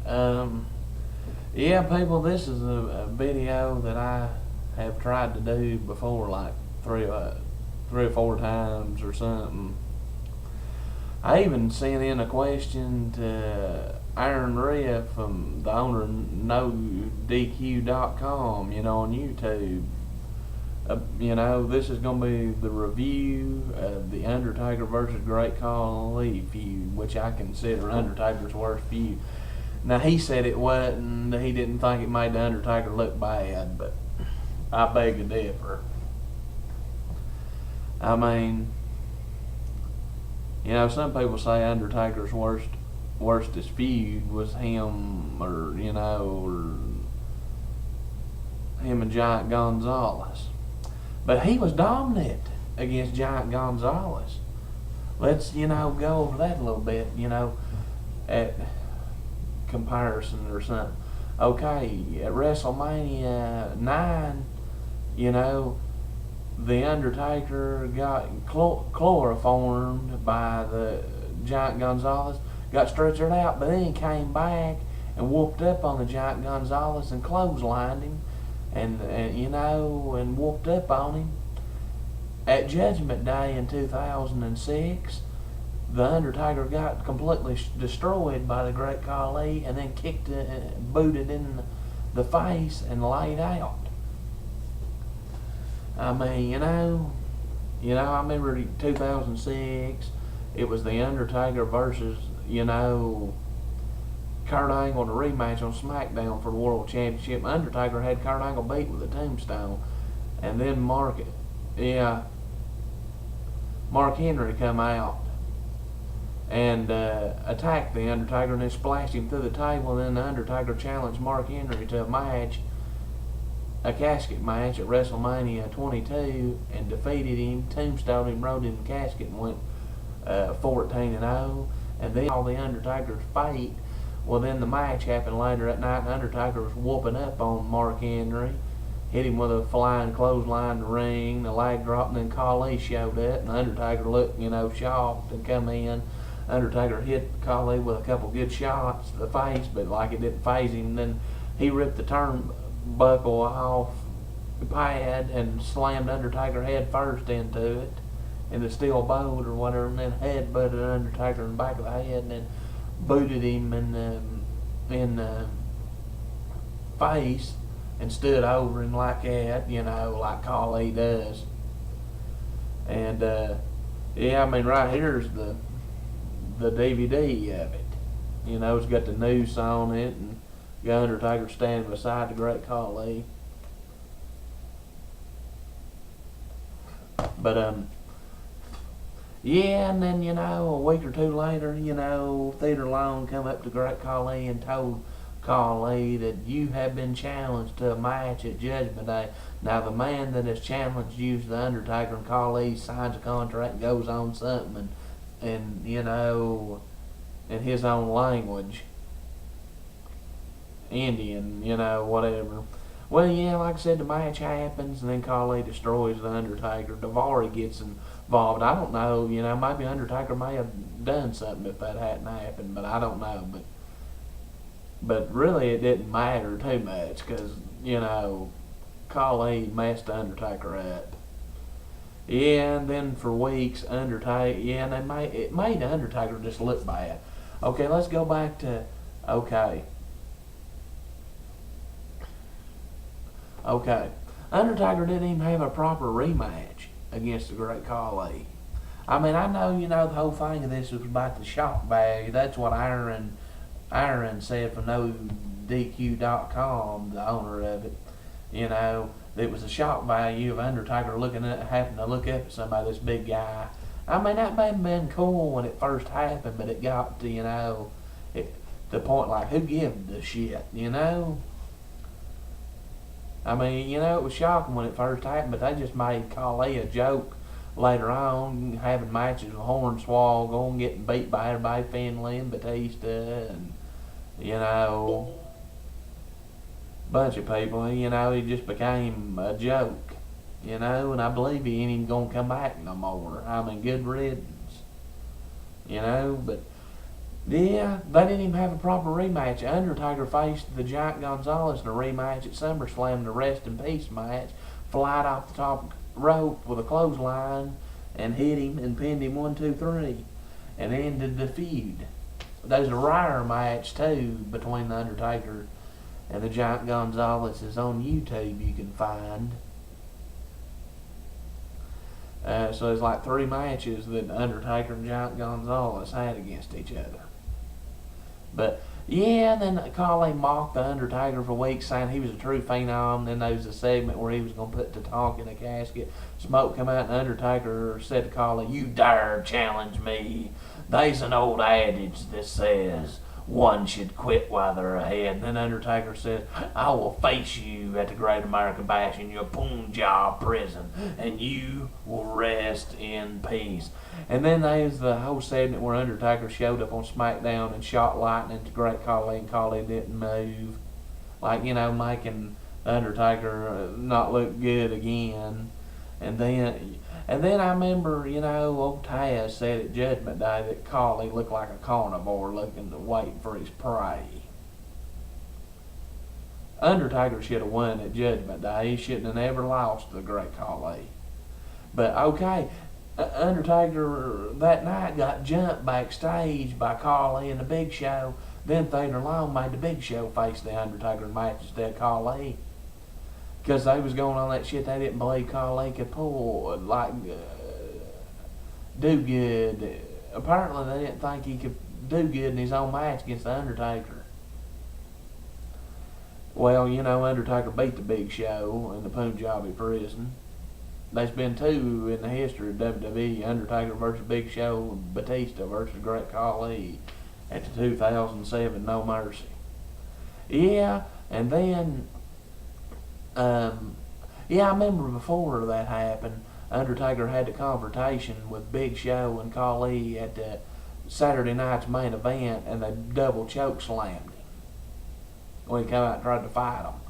Yeah, people, this is a video that I have tried to do before, like three or four times or something. I even sent in a question to Aaron Riff from the owner of NoDQ.com, on YouTube. This is going to be the review of the Undertaker versus Great Khali feud, which I consider Undertaker's worst feud. Now, he said it wasn't, he didn't think it made the Undertaker look bad, but I beg to differ. I mean, some people say Undertaker's worstest feud was him, or him and Giant Gonzalez. But he was dominant against Giant Gonzalez. Let's, go over that a little bit, at comparison or something. Okay, at WrestleMania 9, the Undertaker got chloroformed by the Giant Gonzalez, got stretchered out, but then he came back and whooped up on the Giant Gonzalez and clotheslined him, and whooped up on him. At Judgment Day in 2006, the Undertaker got completely destroyed by the Great Khali, and then booted in the face and laid out. I mean, I remember 2006, it was the Undertaker versus, Kurt Angle in a rematch on SmackDown for the World Championship. Undertaker had Kurt Angle beat with a tombstone, and then Mark Henry come out and attacked the Undertaker and then splashed him through the table. And then the Undertaker challenged Mark Henry to a casket match at WrestleMania 22, and defeated him, tombstoned him, rode in the casket, and went 14-0. And then all the Undertaker's fate. Well, then the match happened later that night, and Undertaker was whooping up on Mark Henry, hit him with a flying clothesline in the ring, the leg dropped, and then Khali showed up, and the Undertaker looked, shocked and come in. Undertaker hit Khali with a couple good shots to the face, but like it didn't phase him. Then he ripped the turnbuckle off the pad and slammed Undertaker head first into it, in the steel boat or whatever, and then head butted Undertaker in the back of the head, and then booted him in the face and stood over him like that, like Khali does. And right here's the DVD of it. It's got the noose on it, and got Undertaker standing beside the Great Khali. But and then, a week or two later, Theodore Long come up to Great Khali and told Khali that you have been challenged to a match at Judgment Day. Now, the man that has challenged you is the Undertaker, and Khali signs a contract and goes on something, and in his own language, Indian, whatever. Well, like I said, the match happens, and then Khali destroys the Undertaker. Daivari gets involved. I don't know, maybe Undertaker may have done something if that hadn't happened, but I don't know. But really, it didn't matter too much, because, Khali messed the Undertaker up. Yeah, and then for weeks, and it made the Undertaker just look bad. Okay, let's go back to, Okay, Undertaker didn't even have a proper rematch against the Great Khali. I mean, I know, the whole thing of this was about the shock value. That's what Aaron said from NoDQ.com, the owner of it. It was the shock value of Undertaker having to look up at somebody, this big guy. I mean, that may have been cool when it first happened, but it got to, the point like, who gives the shit, I mean, it was shocking when it first happened, but they just made Khali a joke later on, having matches with Hornswoggle, getting beat by everybody, Finlay and Batista, and, bunch of people, he just became a joke, and I believe he ain't even gonna come back no more. I mean, good riddance, but Yeah, they didn't even have a proper rematch. Undertaker faced the Giant Gonzalez in a rematch at SummerSlam in the Rest in Peace match. Flied off the top rope with a clothesline and hit him and pinned him 1, 2, 3 and ended the feud. There's a rare match too between the Undertaker and the Giant Gonzalez is on YouTube you can find. So there's like 3 matches that Undertaker and Giant Gonzalez had against each other. But yeah, then Khali mocked the Undertaker for weeks, saying he was a true phenom. Then there was a segment where he was going to put the talk in a casket. Smoke come out, and Undertaker said to Khali, "You dare challenge me? There's an old adage that says one should quit while they're ahead." And then Undertaker says, "I will face you at the Great American Bash in your Punjab prison, and you will rest in peace." And then there's the whole segment where Undertaker showed up on SmackDown and shot lightning to Great Khali, and Khali didn't move. Like, making the Undertaker not look good again. And then I remember, old Taz said at Judgment Day that Khali looked like a carnivore waiting for his prey. Undertaker should have won at Judgment Day. He shouldn't have never lost to the Great Khali. But okay, Undertaker that night got jumped backstage by Khali and the Big Show. Then Theodore Long made the Big Show face the Undertaker in match instead of Khali. Because they was going on that shit, they didn't believe Khali could pull, do good. Apparently they didn't think he could do good in his own match against the Undertaker. Well, Undertaker beat the Big Show in the Punjabi prison. There's been 2 in the history of WWE, Undertaker versus Big Show and Batista versus Great Khali at the 2007 No Mercy. Yeah, and then I remember before that happened, Undertaker had a confrontation with Big Show and Khali at the Saturday night's main event, and they double choke slammed him when he came out and tried to fight him.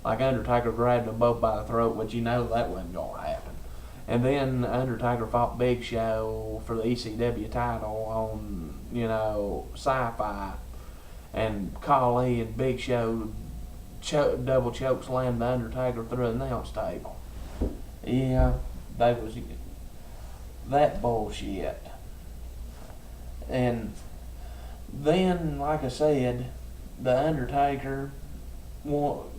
Like Undertaker grabbed them both by the throat, but that wasn't going to happen. And then Undertaker fought Big Show for the ECW title on, Sci-Fi, and Khali and Big Show double choke slammed the Undertaker through the announce table. Yeah, that was that bullshit. And then, like I said, the Undertaker,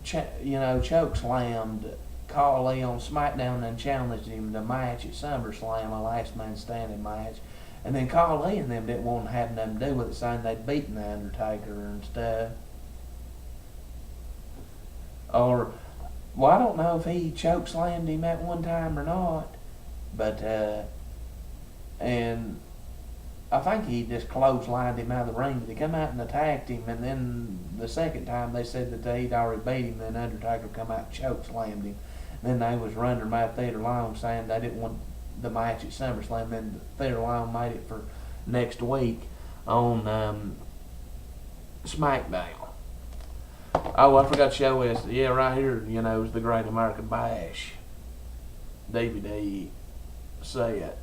choke slammed Khali on SmackDown and challenged him to match at SummerSlam, a last man standing match. And then Khali and them didn't want to have nothing to do with it, saying they'd beaten the Undertaker and stuff. Or, well, I don't know if he choke slammed him at one time or not, but and I think he just clotheslined him out of the ring. They come out and attacked him, and then the second time they said that they'd already beat him. Then Undertaker come out and choke slammed him. Then they was running by Theodore Long saying they didn't want the match at SummerSlam. Then Theodore Long made it for next week on SmackDown. Oh, I forgot to show this. Yeah, right here, is the Great American Bash DVD set.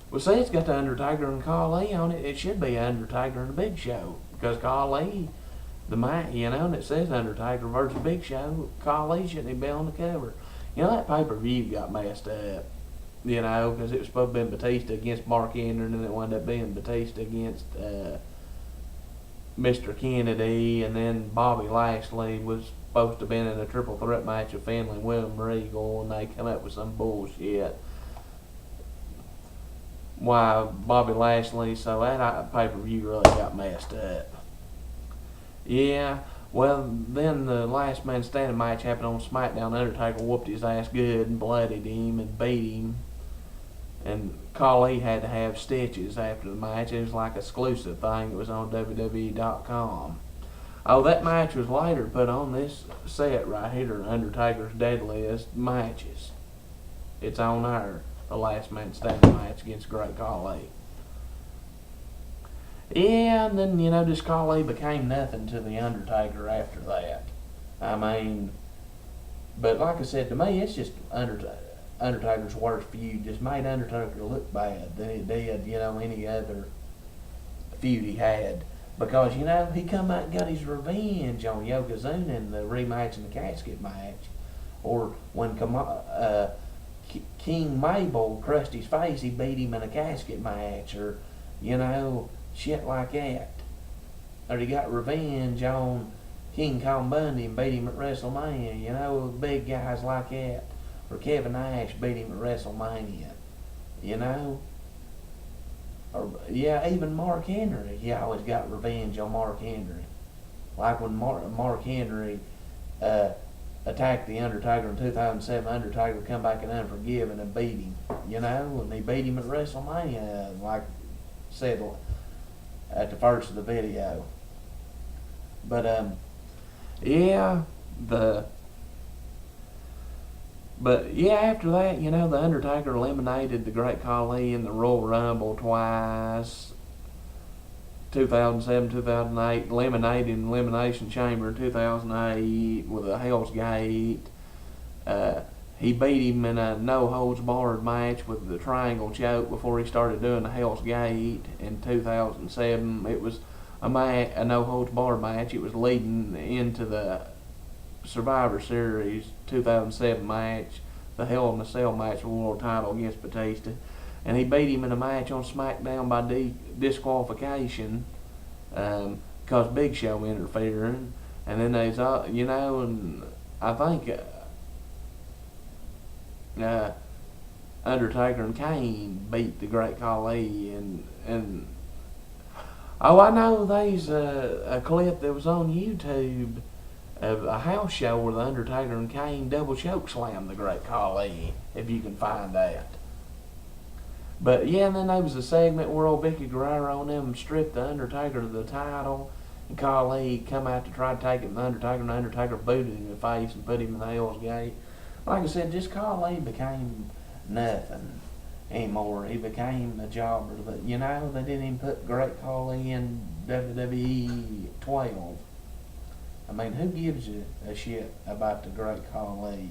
Well, see, it's got the Undertaker and Khali on it. It should be Undertaker and the Big Show, because Khali, and it says Undertaker versus Big Show. Khali shouldn't be on the cover. That pay-per-view got messed up, because it was supposed to be Batista against Mark Henry, and then it wound up being Batista against Mr. Kennedy, and then Bobby Lashley was supposed to have been in a triple threat match with Finlay and William Regal, and they come up with some bullshit. Why, Bobby Lashley, so that pay-per-view really got messed up. Yeah, well, then the last man standing match happened on SmackDown. Undertaker whooped his ass good and bloodied him and beat him. And Khali had to have stitches after the match. It was like an exclusive thing. It was on WWE.com. Oh, that match was later put on this set right here, Undertaker's Deadliest Matches. It's on there, the last man standing match against Great Khali. Yeah, and then, this Khali became nothing to the Undertaker after that. I mean, but like I said, to me, it's just Undertaker's worst feud. Just made Undertaker look bad than it did, any other feud he had. Because, you know, he come out and got his revenge on Yokozuna in the rematch in the casket match. Or when King Mabel crushed his face, he beat him in a casket match. Or, you know, shit like that. Or he got revenge on King Kong Bundy and beat him at WrestleMania. You know, big guys like that. Or Kevin Nash beat him at WrestleMania. You know? Or, yeah, even Mark Henry. He always got revenge on Mark Henry. Like when Mark Henry attacked The Undertaker in 2007, Undertaker come back in Unforgiven and beat him. You know? And he beat him at WrestleMania, like said at the first of the video. But, yeah, But yeah, after that, you know, the Undertaker eliminated the Great Khali in the Royal Rumble twice. 2007, 2008, eliminated in Elimination Chamber in 2008 with a Hell's Gate. He beat him in a no-holds-barred match with the triangle choke before he started doing the Hell's Gate in 2007. It was a no-holds-barred match. It was leading into the Survivor Series 2007 match, the Hell in a Cell match for the world title against Batista, and he beat him in a match on SmackDown by disqualification because Big Show interfering. And then there's you know, and I think Undertaker and Kane beat the Great Khali, and oh, I know there's a clip that was on YouTube of a house show where the Undertaker and Kane double choke slammed the Great Khali, if you can find that. But yeah, and then there was a segment where old Vicky Guerrero and them stripped the Undertaker of the title, and Khali come out to try to take it from the Undertaker, and the Undertaker booted him in the face and put him in the Hell's Gate. Like I said, just Khali became nothing anymore. He became a jobber. You know, they didn't even put Great Khali in WWE 12. I mean, who gives a shit about the Great Khali?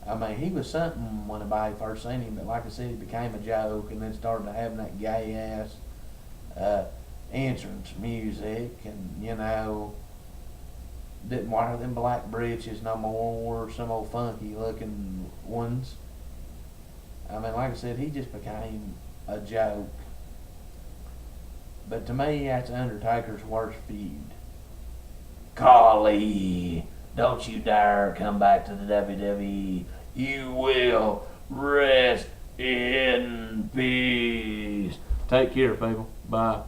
I mean, he was something when anybody first seen him, but like I said, he became a joke and then started having that gay-ass entrance music and, you know, didn't wear them black breeches no more, or some old funky-looking ones. I mean, like I said, he just became a joke. But to me, that's Undertaker's worst feud. Khali, don't you dare come back to the WWE. You will rest in peace. Take care, people. Bye.